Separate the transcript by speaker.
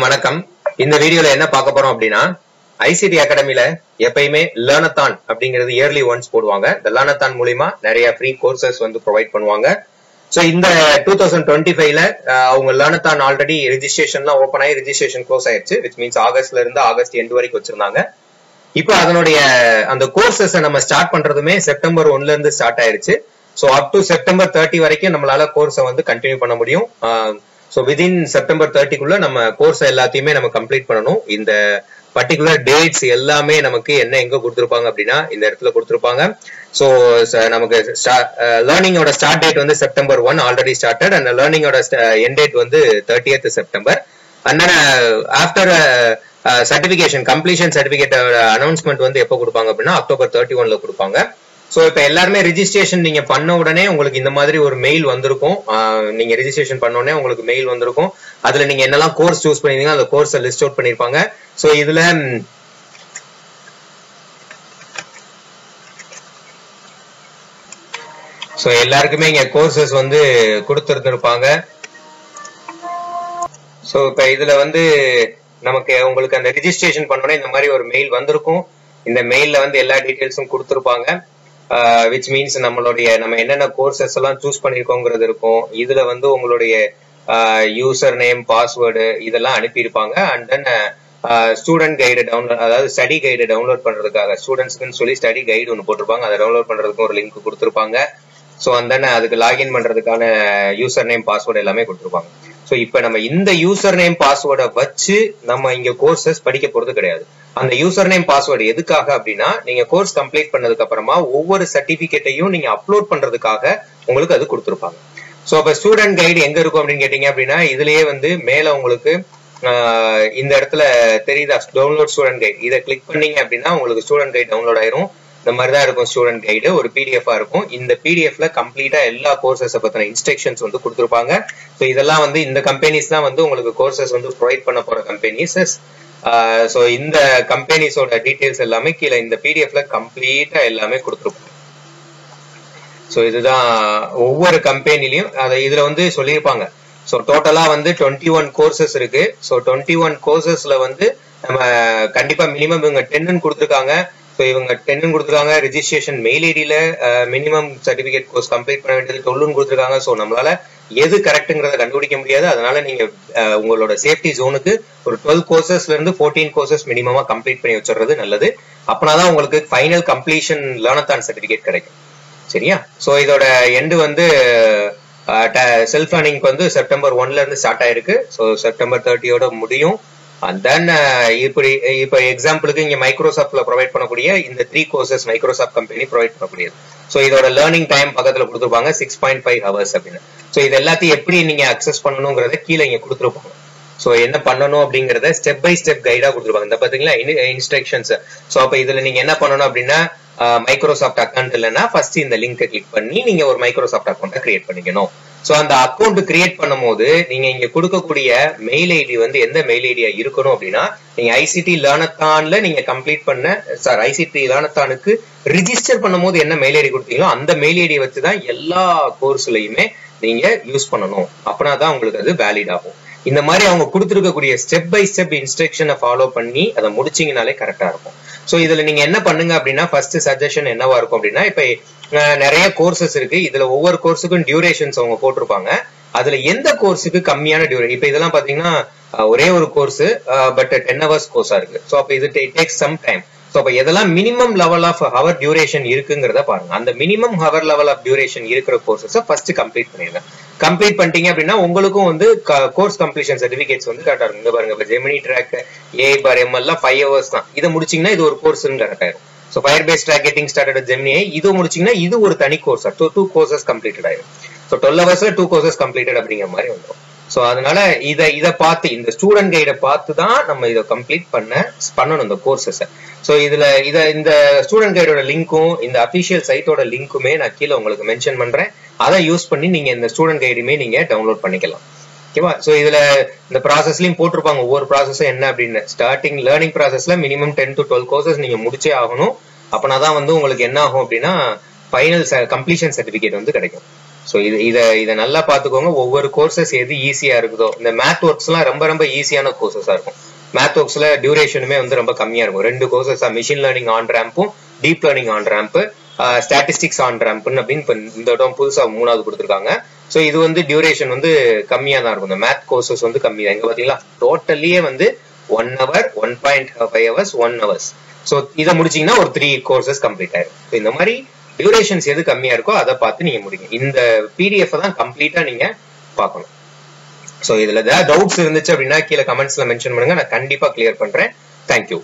Speaker 1: எல்லாருக்கும் வணக்கம். இந்த வீடியோல என்ன பார்க்க போறோம் அப்படின்னா, ஐசிடி அகாடமில எப்பயுமே லேர்னத்தான் அப்படிங்கிறது இயர்லி ஒன்ஸ் போடுவாங்க. இந்த லேர்னத்தான் மூலமா நிறைய ஃப்ரீ கோர்சஸ் வந்து ப்ரொவைட் பண்ணுவாங்க. சோ இந்த 2025ல அவங்க லேர்னத்தான் ஆல்ரெடி ரெஜிஸ்ட்ரேஷன்லாம் ஓபன் ஆகி ரெஜிஸ்ட்ரேஷன் க்ளோஸ் ஆயிடுச்சு. விச் மீன்ஸ் ஆகஸ்ட்ல இருந்து ஆகஸ்ட் எண்ட் வரைக்கும் வச்சிருந்தாங்க. இப்போ அதனுடைய அந்த கோர்சஸ் நம்ம ஸ்டார்ட் பண்றதுமே செப்டம்பர் 1ல இருந்து ஸ்டார்ட் ஆயிருச்சு. சோ அப் டு செப்டம்பர் 30 வரைக்கும் நம்மளால கோர்ஸை வந்து கண்டினியூ பண்ண முடியும். சோ விதின் செப்டம்பர் 30க்குள்ள நம்ம கோர்ஸ் எல்லாத்தையுமே நம்ம கம்ப்ளீட் பண்ணணும். இந்த பர்டிகுலர் டேட்ஸ் எல்லாமே நமக்கு என்ன எங்க கொடுத்திருப்பாங்க அப்படின்னா இந்த இடத்துல கொடுத்திருப்பாங்க. சோ நமக்கு லேர்னிங்கோட ஸ்டார்ட் டேட் வந்து செப்டம்பர் 1 ஆல்ரெடி ஸ்டார்டட் அண்ட் லேர்னிங்கோட எண்ட் டேட் வந்து 30th September. And after certification completion certificate announcement வந்து எப்போ கொடுப்பாங்க அப்படின்னா அக்டோபர் 31ல கொடுப்பாங்க. சோ இப்ப எல்லாருமே ரெஜிஸ்ட்ரேஷன் நீங்க பண்ண உடனே உங்களுக்கு இந்த மாதிரி ஒரு மெயில் வந்திருக்கும். நீங்க ரெஜிஸ்ட்ரேஷன் பண்ண உடனே உங்களுக்கு மெயில் வந்திருக்கும். அதுல நீங்க என்னெல்லாம் கோர்ஸ் சூஸ் பண்ணிருந்தீங்க அந்த கோர்ஸை லிஸ்ட் அவுட் பண்ணிருப்பாங்க. சோ இதுல சோ எல்லாருக்குமே இங்க கோர்சஸ் வந்து கொடுத்திருந்திருப்பாங்க. சோ இப்ப இதுல வந்து நமக்கு உங்களுக்கு அந்த ரெஜிஸ்ட்ரேஷன் பண்ணோட இந்த மாதிரி ஒரு மெயில் வந்திருக்கும். இந்த மெயில்ல வந்து எல்லா டீடைல்ஸும் கொடுத்திருப்பாங்க. விச் மீன்ஸ் நம்ம என்னென்ன கோர்சஸ் எல்லாம் சூஸ் பண்ணிருக்கோங்கிறது இருக்கும். இதுல வந்து உங்களுடைய யூசர் நேம் பாஸ்வேர்டு இதெல்லாம் அனுப்பியிருப்பாங்க. And then student guide download, அதாவது ஸ்டடி கைடு டவுன்லோட் பண்றதுக்காக ஸ்டூடெண்ட்ஸ்க்குன்னு சொல்லி ஸ்டடி கைடு ஒன்று போட்டிருப்பாங்க. அதை டவுன்லோட் பண்றதுக்கு ஒரு லிங்க் கொடுத்திருப்பாங்க. ஸோ அந்த அதுக்கு லாகின் பண்றதுக்கான யூசர் நேம் பாஸ்வேர்டு எல்லாமே கொடுத்திருப்பாங்க. ஸோ இப்ப நம்ம இந்த யூசர் நேம் பாஸ்வேர்டை வச்சு நம்ம இங்க கோர்சஸ் படிக்க போறது கிடையாது. அந்த யூசர் நேம் பாஸ்வேர்டு எதுக்காக அப்படின்னா நீங்க கோர்ஸ் கம்ப்ளீட் பண்ணதுக்கு அப்புறமா ஒவ்வொரு சர்டிபிகேட்டையும் நீங்க அப்லோட் பண்றதுக்காக உங்களுக்கு அது கொடுத்திருப்பாங்க. ஸோ அப்ப ஸ்டூடெண்ட் கைடு எங்க இருக்கும் அப்படின்னு கேட்டீங்க அப்படின்னா இதுலயே வந்து மேல உங்களுக்கு இந்த இடத்துல தெரியுதா டவுன்லோட் ஸ்டூடெண்ட் கைடு, இதை கிளிக் பண்ணீங்க அப்படின்னா உங்களுக்கு ஸ்டூடெண்ட் கைடு டவுன்லோட் ஆயிரும். இந்த மாதிரிதான் இருக்கும் ஸ்டூடெண்ட் கைடு, ஒரு பிடிஎஃபா இருக்கும். இந்த பிடிஎஃப்ல கம்ப்ளீட்டா எல்லா கோர்சஸ் பத்தின இன்ஸ்ட்ரக்ஷன்ஸ் வந்து கொடுத்திருப்பாங்க. ஸோ இதெல்லாம் வந்து இந்த கம்பெனிஸ் தான் வந்து உங்களுக்கு கோர்சஸ் வந்து ப்ரொவைட் பண்ண போற கம்பெனிஸ். ஸோ இந்த கம்பெனிஸோட டீடைல்ஸ் எல்லாமே கீழே இந்த பிடிஎஃப்ல கம்ப்ளீட்டா எல்லாமே கொடுத்திருப்பாங்க. ஸோ இதுதான் ஒவ்வொரு கம்பெனிலையும் இதுல வந்து சொல்லியிருப்பாங்க. ஸோ டோட்டலா வந்து 21 கோர்சஸ் இருக்கு. ஸோ 21 கோர்சஸ்ல வந்து நம்ம கண்டிப்பா மினிமம் இவங்க 10 கொடுத்துருக்காங்க. ஸோ இவங்க 10 கொடுத்துருக்காங்க. ரெஜிஸ்ட்ரேஷன் மெயில் ஐடியில மினிமம் சர்டிபிகேட் கோர்ஸ் கம்ப்ளீட் பண்ண வேண்டியது 12 கொடுத்துருக்காங்க. ஸோ நம்மளால எது கரெக்ட்ங்கிறத கண்டுபிடிக்க முடியாது. அதனால நீங்க உங்களோட சேஃப்டி ஜோனுக்கு ஒரு 12 கோர்சஸ்ல இருந்து 14 கோர்சஸ் மினிமமா கம்ப்ளீட் பண்ணி வச்சுறது நல்லது. அப்பனாதான் உங்களுக்கு ஃபைனல் கம்ப்ளீஷன் லேர்னத்தான் சர்டிபிகேட் கிடைக்கும். சரியா? ஸோ இதோட எண்டு வந்து செல்ஃப் லேர்னிங்க்கு வந்து செப்டம்பர் 1ல இருந்து ஸ்டார்ட் ஆயிருக்கு. ஸோ செப்டம்பர் 30யோட முடியும். அண்ட் தென் இப்ப எக்ஸாம்பிளுக்கு இங்க மைக்ரோசாப்ட்ல ப்ரொவைட் பண்ணக்கூடிய இந்த 3 கோர்சஸ் மைக்ரோசாப்ட் கம்பெனி ப்ரொவைட் பண்ணக்கூடியது. ஸோ இதோட லேர்னிங் டைம் பக்கத்துல கொடுத்துருப்பாங்க 6.5 ஹவர்ஸ் அப்படின்னு. ஸோ இது எல்லாத்தையும் எப்படி நீங்க அக்சஸ் பண்ணணுங்கிறத கீழே இங்க கொடுத்துருப்பாங்க. ஸோ என்ன பண்ணணும் அப்படிங்கறத ஸ்டெப் பை ஸ்டெப் கைடா கொடுத்துருப்பாங்க. இந்த பாத்தீங்களா இன்ஸ்ட்ரக்ஷன்ஸ். ஸோ அப்ப இதுல நீங்க என்ன பண்ணணும் அப்படின்னா மைக்ரோசாப்ட் அக்கௌண்ட் இல்லைன்னா ஃபர்ஸ்ட் இந்த லிங்கை கிளிக் பண்ணி நீங்க ஒரு மைக்ரோசாப்ட் அக்கௌண்ட்டை கிரியேட் பண்ணிக்கணும். சோ அந்த அக்கௌண்ட் கிரியேட் பண்ணும் போது நீங்க இங்க கொடுக்கக்கூடிய மெயில் ஐடி வந்து எந்த மெயில் ஐடியா இருக்கணும் அப்படின்னா நீங்க ஐசிடி லேர்னத்தான்ல நீங்க கம்ப்ளீட் பண்ண ஐசிடி லேர்னத்தானுக்கு ரிஜிஸ்டர் பண்ணும் போது என்ன மெயில் ஐடி கொடுத்தீங்களோ அந்த மெயில் ஐடியை வச்சுதான் எல்லா கோர்ஸ்லயுமே நீங்க யூஸ் பண்ணணும். அப்படின்னாதான் உங்களுக்கு அது வேலிட் ஆகும். இந்த மாதிரி அவங்க கொடுத்துருக்கக்கூடிய ஸ்டெப் பை ஸ்டெப் இன்ஸ்ட்ரக்ஷனை ஃபாலோ பண்ணி அதை முடிச்சீங்கனாலே கரெக்டா இருக்கும். சோ இதுல நீங்க என்ன பண்ணுங்க அப்படின்னா ஃபர்ஸ்ட் சஜஷன் என்னவா இருக்கும் அப்படின்னா இப்ப நிறைய கோர்சஸ் இருக்கு. இதுல ஒவ்வொரு கோர்ஸுக்கும் டியூரேஷன்ஸ் அவங்க போட்டிருப்பாங்க. அதுல எந்த கோர்ஸுக்கு கம்மியான டியூரேஷன், இப்ப இதெல்லாம் பாத்தீங்கன்னா ஒரே ஒரு கோர்ஸ் பட் 10 ஹவர்ஸ் கோர்ஸா இருக்கு. சோ அப்ப இது டேக்ஸ் சம் டைம். சோ அப்ப எதெல்லாம் minimum level of hour duration இருக்குங்கிறத பாருங்க. அந்த minimum hour level of duration இருக்கிற கோர்சஸ் ஃபர்ஸ்ட் கம்ப்ளீட் பண்ணிடுங்க. கம்ப்ளீட் பண்ணிட்டீங்க அப்படின்னா உங்களுக்கும் வந்து கோர்ஸ் கம்ப்ளீஷன் சர்டிபிகேட்ஸ் வந்து கரெக்டா இருக்கும். இங்க பாருங்க, ஜெமினி ட்ராக் AI/ML எல்லாம் 5 ஹவர்ஸ் தான். இதை முடிச்சீங்கன்னா இது ஒரு கோர்ஸ் கரெக்ட் ஆயிரும். So Firebase track getting started with Gemini இது முடிச்சீங்கன்னா இது ஒரு தனி கோர்ஸ். So 2 courses completed ஆயிடும். So 12 ஹவர்ஸ்ல 2 courses completed அப்படிங்கிற மாதிரி வந்துடும். சோ அதனால இத பார்த்து இந்த ஸ்டூடெண்ட் கைடை பார்த்து தான் நம்ம இதை கம்ப்ளீட் பண்ணணும் இந்த கோர்சஸ். சோ இந்த ஸ்டூடெண்ட் கைடோட லிங்க்கும் இந்த அபிஷியல் சைட்டோட லிங்க்குமே நான் கீழே உங்களுக்கு மென்ஷன் பண்றேன். அதை யூஸ் பண்ணி நீங்க இந்த ஸ்டூடெண்ட் கைடுமே நீங்க டவுன்லோட் பண்ணிக்கலாம். ஓகேவா? சோ இதுல இந்த ப்ராசஸ்லயும் போட்டிருப்பாங்க ஒவ்வொரு ப்ராசஸும் என்ன அப்படின்னு. ஸ்டார்டிங் லேர்னிங் ப்ராசஸ்ல மினிமம் 10 to 12 கோர்சஸ் நீங்க முடிச்சே ஆகணும். அப்பனாதான் வந்து உங்களுக்கு என்ன ஆகும் அப்படின்னா ஃபைனல் கம்ப்ளீஷன் சர்டிபிகேட் வந்து கிடைக்கும். ஸோ இதை நல்லா பார்த்துக்கோங்க. ஒவ்வொரு கோர்சஸ் எது ஈஸியா இருக்குதோ, இந்த மேத் ஒர்க்ஸ் எல்லாம் ரொம்ப ரொம்ப ஈஸியான கோர்சஸா இருக்கும். மேத் ஒர்க்ஸ்ல டியூரேஷனுமே வந்து ரொம்ப கம்மியா இருக்கும். 2 கோர்சஸ் மிஷின் லேர்னிங் ஆன் ரேம்பும் deep learning on ramp, statistics on ரேம்ப்னு அப்படின்னு இந்த இடம் புதுசா 3வது கொடுத்துருக்காங்க. ஸோ இது வந்து டியூரேஷன் வந்து கம்மியா தான் இருக்கும். இந்த மேத் கோர்சஸ் வந்து கம்மி தான். இங்க பாத்தீங்களா டோட்டலியே வந்து 1 hour, 1.5 hours, 1 hours. ஸோ இதை முடிச்சீங்கன்னா ஒரு 3 கோர்சஸ் கம்ப்ளீட் ஆயிடும். இந்த மாதிரி டியூரேஷன்ஸ் எது கம்மியா இருக்கோ அதை பார்த்து நீங்க முடிங்க. இந்த பிடிஎஃப் தான் கம்ப்ளீட்டா நீங்க பார்க்கணும். ஸோ இதுல ஏதாவது டவுட்ஸ் இருந்துச்சு அப்படின்னா கீழே கமெண்ட்ஸ்ல மென்ஷன் பண்ணுங்க, நான் கண்டிப்பா கிளியர் பண்றேன். தேங்க்யூ.